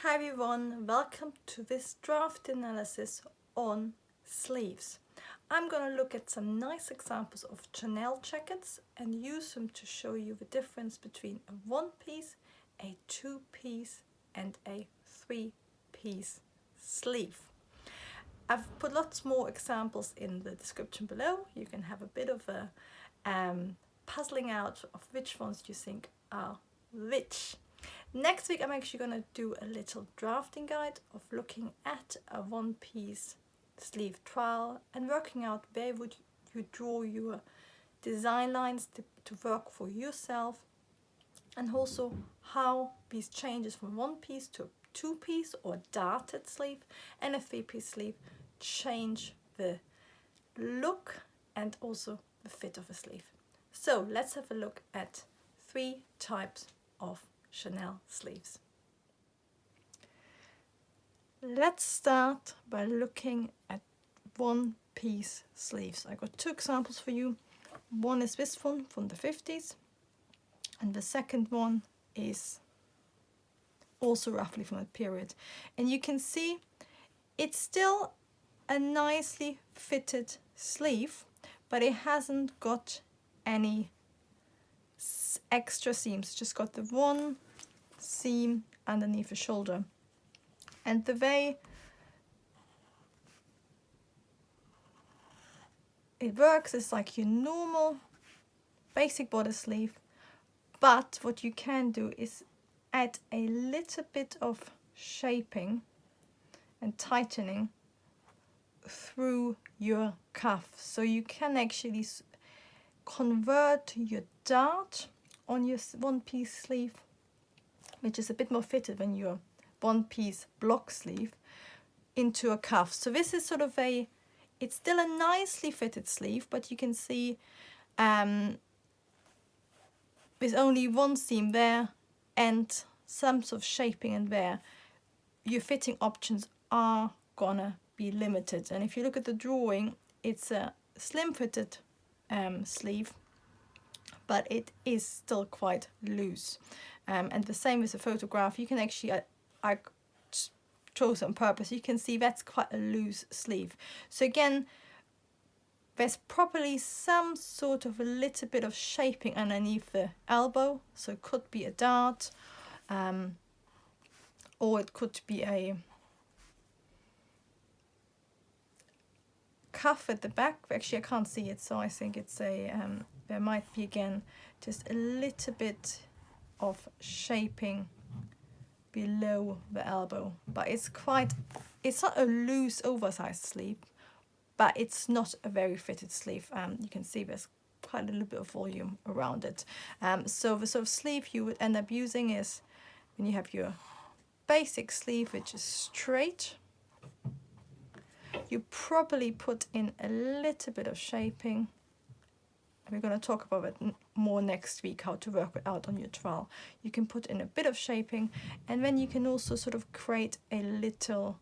Hi everyone, welcome to this draft analysis on sleeves. I'm going to look at some nice examples of Chanel jackets and use them to show you the difference between a one-piece, a two-piece and a three-piece sleeve. I've put lots more examples in the description below. You can have a bit of a puzzling out of which ones you think are which. Next week I'm actually going to do a little drafting guide of looking at a one-piece sleeve trial and working out where would you draw your design lines to work for yourself, and also how these changes from one piece to a two-piece or darted sleeve and a three-piece sleeve change the look and also the fit of a sleeve. So let's have a look at 3 types of Chanel sleeves. Let's start by looking at one-piece sleeves. I got 2 examples for you. One is this one from the 50s, and the second one is also roughly from that period. And you can see it's still a nicely fitted sleeve, but it hasn't got any extra seams. Just got the one seam underneath the shoulder, and the way it works is like your normal basic bodice sleeve, but what you can do is add a little bit of shaping and tightening through your cuff, so you can actually convert your dart on your one-piece sleeve, which is a bit more fitted than your one-piece block sleeve, into a cuff. So this is sort of it's still a nicely fitted sleeve, but you can see with only one seam there and some sort of shaping in there, your fitting options are gonna be limited. And if you look at the drawing, it's a slim fitted sleeve, but it is still quite loose. And the same with the photograph. You can actually, I chose on purpose, you can see that's quite a loose sleeve. So again, there's probably some sort of a little bit of shaping underneath the elbow. So it could be a dart, or it could be a cuff at the back. Actually, I can't see it, so I think it's a there might be again just a little bit of shaping below the elbow, but it's not a loose oversized sleeve, but it's not a very fitted sleeve. You can see there's quite a little bit of volume around it. So the sort of sleeve you would end up using is when you have your basic sleeve, which is straight. You probably put in a little bit of shaping. We're going to talk about it more next week, how to work it out on your trial. You can put in a bit of shaping, and then you can also sort of create a little,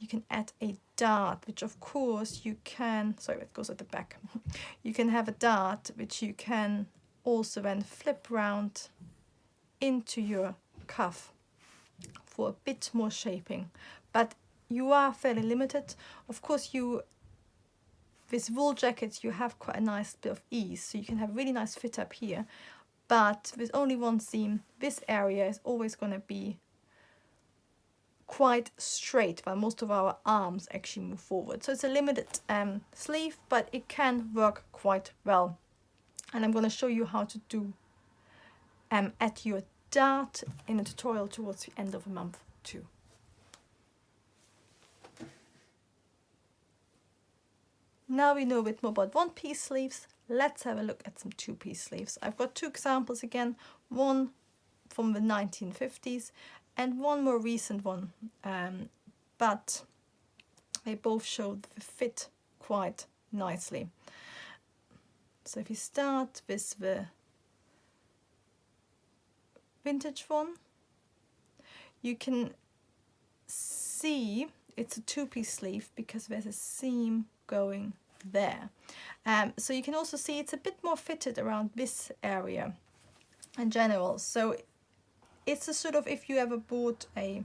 you can add a dart, which of course you can, sorry, it goes at the back. You can have a dart, which you can also then flip round into your cuff for a bit more shaping. But you are fairly limited. Of course, with wool jackets, you have quite a nice bit of ease, so you can have really nice fit up here. But with only one seam, this area is always going to be quite straight, while most of our arms actually move forward. So it's a limited sleeve, but it can work quite well. And I'm going to show you how to do at your dart in a tutorial towards the end of the month too. Now we know a bit more about one-piece sleeves. Let's have a look at some two-piece sleeves. I've got 2 examples again, one from the 1950s and one more recent one, but they both show the fit quite nicely. So if you start with the vintage one, you can see it's a two-piece sleeve because there's a seam going there. So you can also see it's a bit more fitted around this area in general. So it's a sort of, if you ever bought a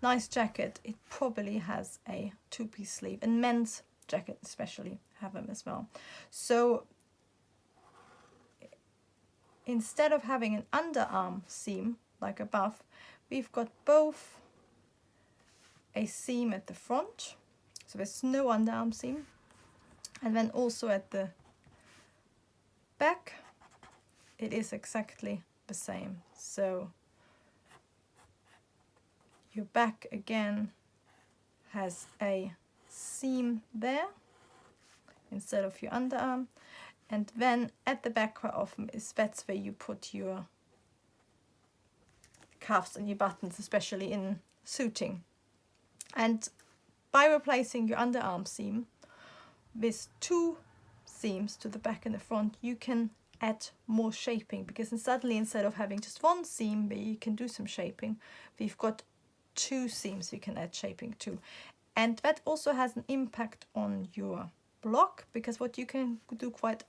nice jacket, it probably has a two-piece sleeve, and men's jacket especially have them as well. So instead of having an underarm seam like above, we've got both a seam at the front, so there's no underarm seam, and then also at the back it is exactly the same. So your back again has a seam there instead of your underarm, and then at the back quite often that's where you put your cuffs and your buttons, especially in suiting. And by replacing your underarm seam with two seams to the back and the front, you can add more shaping, because suddenly instead of having just one seam where you can do some shaping, we've got two seams we can add shaping to. And that also has an impact on your block, because what you can do quite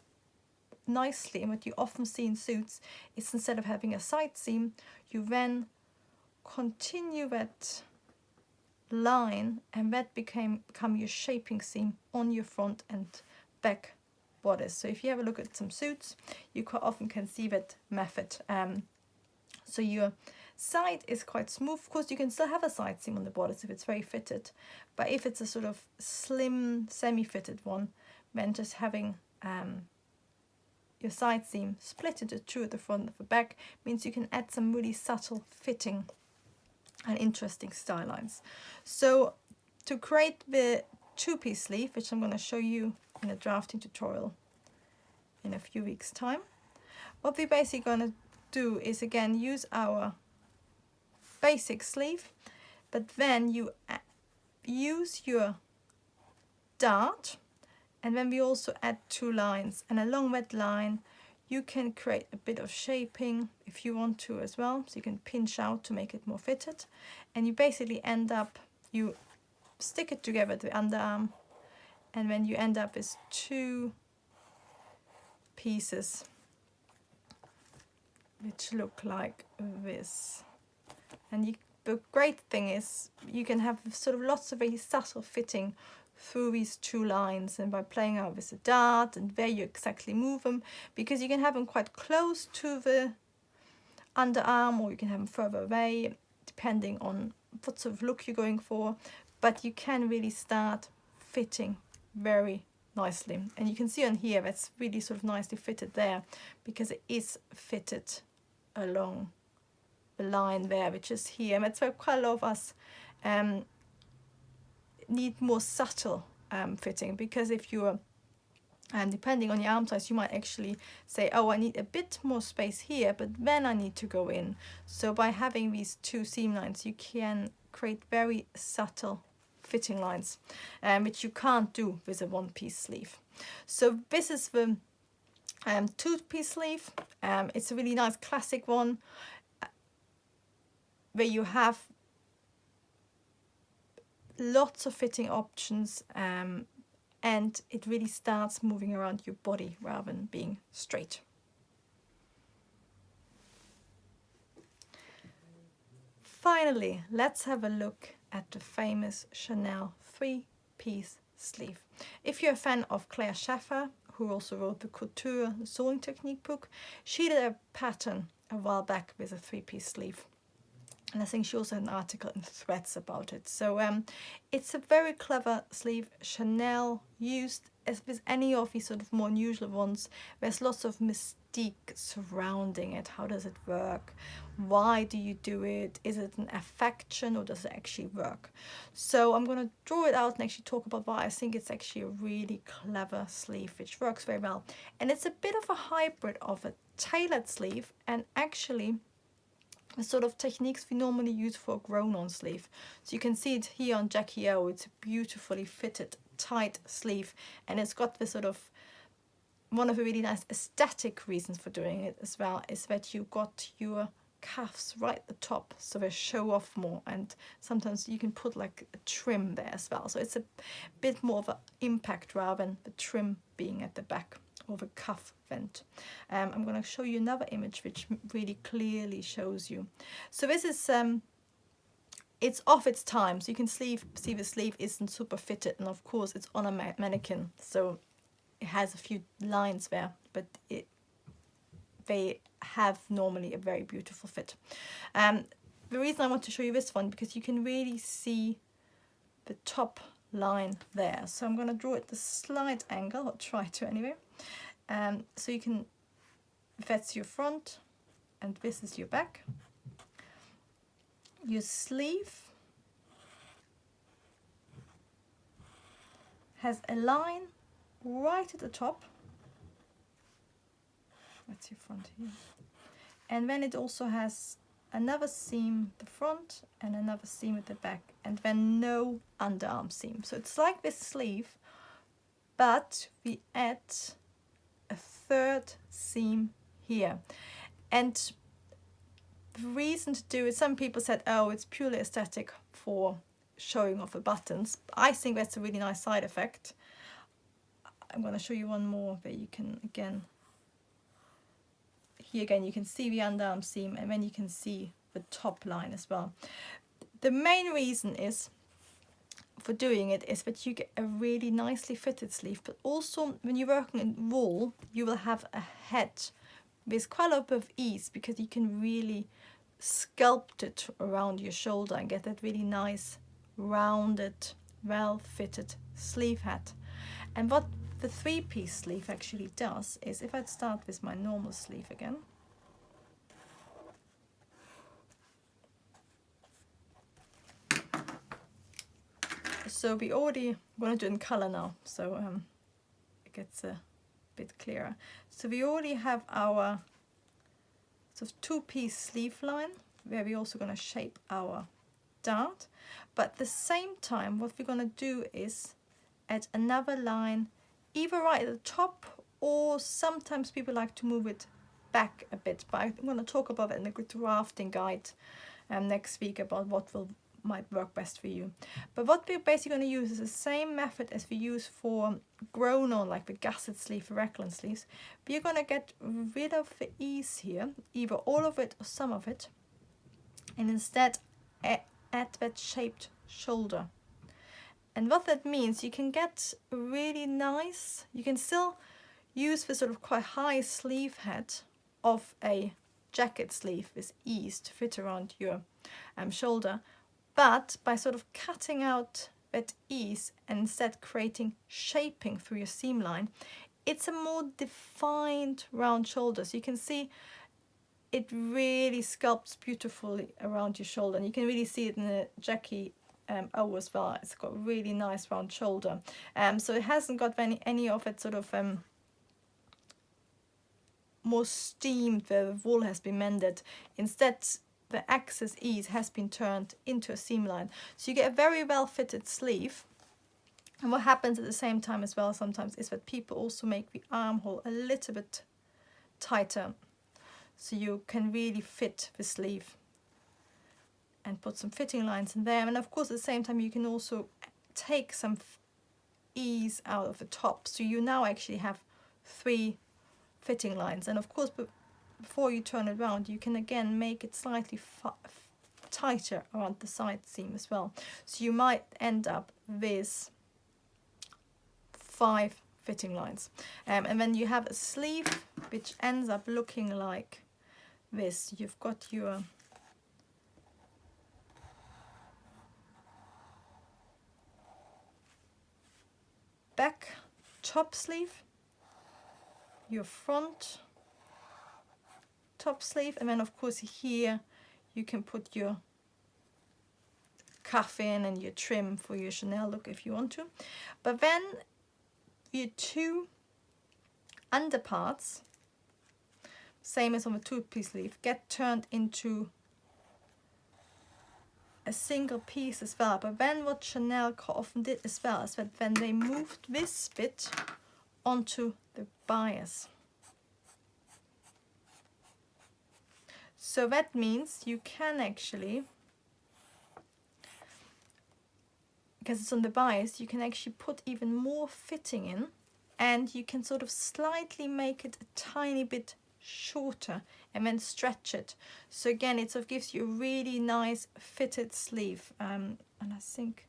nicely and what you often see in suits is instead of having a side seam, you then continue that line and that become your shaping seam on your front and back bodice. So if you have a look at some suits, you quite often can see that method. So your side is quite smooth. Of course, you can still have a side seam on the bodice if it's very fitted, but if it's a sort of slim semi-fitted one, then just having your side seam split into two at the front and the back means you can add some really subtle fitting and interesting style lines. So to create the two-piece sleeve, which I'm going to show you in a drafting tutorial in a few weeks time, what we're basically going to do is again use our basic sleeve, but then you use your dart, and then we also add two lines, and along that line you can create a bit of shaping if you want to as well, so you can pinch out to make it more fitted, and you basically end up, you stick it together to the underarm, and then you end up with two pieces which look like this. And the great thing is you can have sort of lots of very subtle fitting through these two lines, and by playing out with the dart and where you exactly move them, because you can have them quite close to the underarm or you can have them further away depending on what sort of look you're going for, but you can really start fitting very nicely. And you can see on here that's really sort of nicely fitted there, because it is fitted along the line there, which is here. And that's why quite a lot of us need more subtle fitting, because if you're depending on your arm size, you might actually say, oh, I need a bit more space here, but then I need to go in. So by having these two seam lines, you can create very subtle fitting lines, which you can't do with a one-piece sleeve. So this is the two-piece sleeve. It's a really nice classic one where you have lots of fitting options, and it really starts moving around your body rather than being straight. Finally, let's have a look at the famous Chanel three-piece sleeve. If you're a fan of Claire Schaffer, who also wrote the Couture Sewing Technique book, she did a pattern a while back with a three-piece sleeve. And I think she also had an article in Threads about it. So it's a very clever sleeve. Chanel used, as with any of these sort of more unusual ones, there's lots of mystique surrounding it. How does it work? Why do you do it? Is it an affection or does it actually work? So I'm going to draw it out and actually talk about why I think it's actually a really clever sleeve, which works very well. And it's a bit of a hybrid of a tailored sleeve and actually the sort of techniques we normally use for a grown-on sleeve. So you can see it here on Jackie O. It's a beautifully fitted, tight sleeve, and it's got this sort of, one of the really nice aesthetic reasons for doing it as well is that you got your cuffs right at the top, so they show off more, and sometimes you can put like a trim there as well. So it's a bit more of an impact rather than the trim being at the back or the cuff vent. I'm going to show you another image which really clearly shows you. So this is it's of its time. So you can see the sleeve isn't super fitted, and of course it's on a mannequin, so it has a few lines there, but they have normally a very beautiful fit. The reason I want to show you this one, because you can really see the top line there. So I'm going to draw it the slight angle, or try to anyway. So you can, that's your front and this is your back. Your sleeve has a line right at the top. That's your front here. And then it also has another seam at the front and another seam at the back, and then no underarm seam. So it's like this sleeve, but we add a third seam here. And the reason to do it, some people said, oh, it's purely aesthetic for showing off the buttons. I think that's a really nice side effect. I'm going to show you one more where you can, again, here again you can see the underarm seam, and then you can see the top line as well. The main reason is for doing it is that you get a really nicely fitted sleeve, but also when you're working in wool, you will have a head with quite a lot of ease, because you can really sculpt it around your shoulder and get that really nice rounded, well fitted sleeve head. And what the 3-piece sleeve actually does is, if I start with my normal sleeve again, so we already, I'm going to do it in color now, so it gets a bit clearer. So we already have our sort of 2-piece sleeve line, where we're also going to shape our dart, but at the same time what we're going to do is add another line either right at the top, or sometimes people like to move it back a bit, but I'm going to talk about it in a good drafting guide next week about what might work best for you. But what we're basically going to use is the same method as we use for grown on, like the gusset sleeve, the raglan sleeves. We're going to get rid of the ease here, either all of it or some of it, and instead add that shaped shoulder. And what that means, you can get really nice, you can still use the sort of quite high sleeve head of a jacket sleeve with ease to fit around your shoulder, but by sort of cutting out that ease and instead creating shaping through your seam line, it's a more defined round shoulder. So you can see it really sculpts beautifully around your shoulder, and you can really see it in the Jackie O as well. It's got a really nice round shoulder, so it hasn't got any of it sort of more steamed where the wool has been mended. Instead, the excess ease has been turned into a seam line, so you get a very well fitted sleeve. And what happens at the same time as well sometimes is that people also make the armhole a little bit tighter, so you can really fit the sleeve and put some fitting lines in there. And of course at the same time you can also take some ease out of the top, so you now actually have 3 fitting lines. And of course before you turn it around, you can again make it slightly tighter around the side seam as well, so you might end up with 5 fitting lines, and then you have a sleeve which ends up looking like this. You've got your back top sleeve, your front top sleeve, and then of course here you can put your cuff in and your trim for your Chanel look if you want to. But then your 2 underparts, same as on the 2-piece sleeve, get turned into a single piece as well. But then what Chanel often did as well is that when they moved this bit onto the bias. So that means you can actually, because it's on the bias, you can actually put even more fitting in, and you can sort of slightly make it a tiny bit shorter and then stretch it. So again, it sort of gives you a really nice fitted sleeve. And I think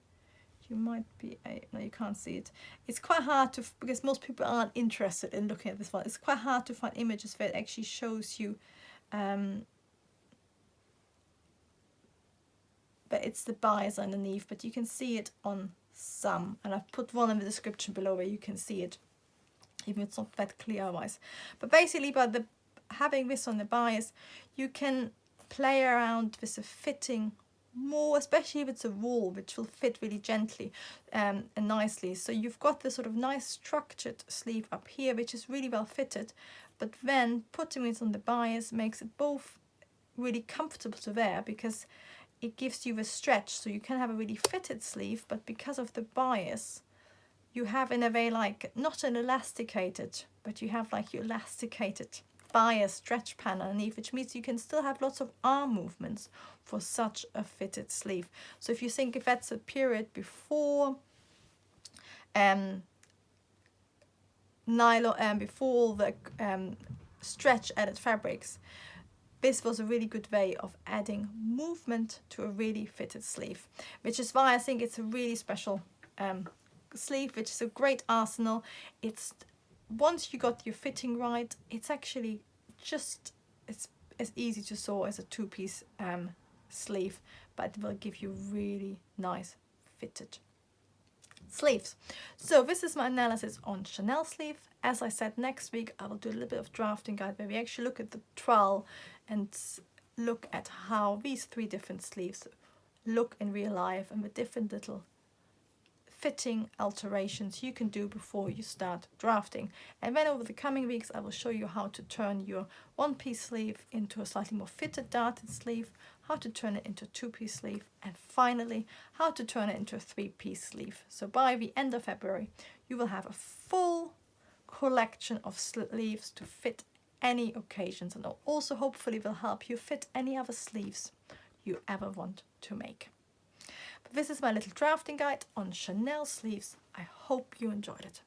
you might be, no, you can't see it. It's quite hard to, because most people aren't interested in looking at this one. It's quite hard to find images where it actually shows you, but it's the bias underneath, but you can see it on some, and I've put one in the description below where you can see it, even if it's not that clear otherwise. But basically, by having this on the bias, you can play around with the fitting more, especially if it's a wool, which will fit really gently and nicely. So you've got this sort of nice structured sleeve up here, which is really well fitted, but then putting it on the bias makes it both really comfortable to wear, because it gives you a stretch, so you can have a really fitted sleeve, but because of the bias, you have in a way like not an elasticated, but you have like your elasticated bias stretch panel underneath, which means you can still have lots of arm movements for such a fitted sleeve. So if you think if that's a period before nylon, before the stretch added fabrics, this was a really good way of adding movement to a really fitted sleeve, which is why I think it's a really special sleeve, which is a great arsenal. It's, once you got your fitting right, it's actually just, it's as easy to sew as a two-piece sleeve, but it will give you really nice fitted sleeves. So this is my analysis on Chanel sleeve. As I said, next week I will do a little bit of drafting guide where we actually look at the trowel and look at how these 3 different sleeves look in real life, and the different little fitting alterations you can do before you start drafting. And then over the coming weeks I will show you how to turn your one-piece sleeve into a slightly more fitted darted sleeve, how to turn it into a 2-piece sleeve, and finally how to turn it into a 3-piece sleeve. So by the end of February you will have a full collection of sleeves to fit any occasions, and also hopefully will help you fit any other sleeves you ever want to make. But this is my little drafting guide on Chanel sleeves. I hope you enjoyed it.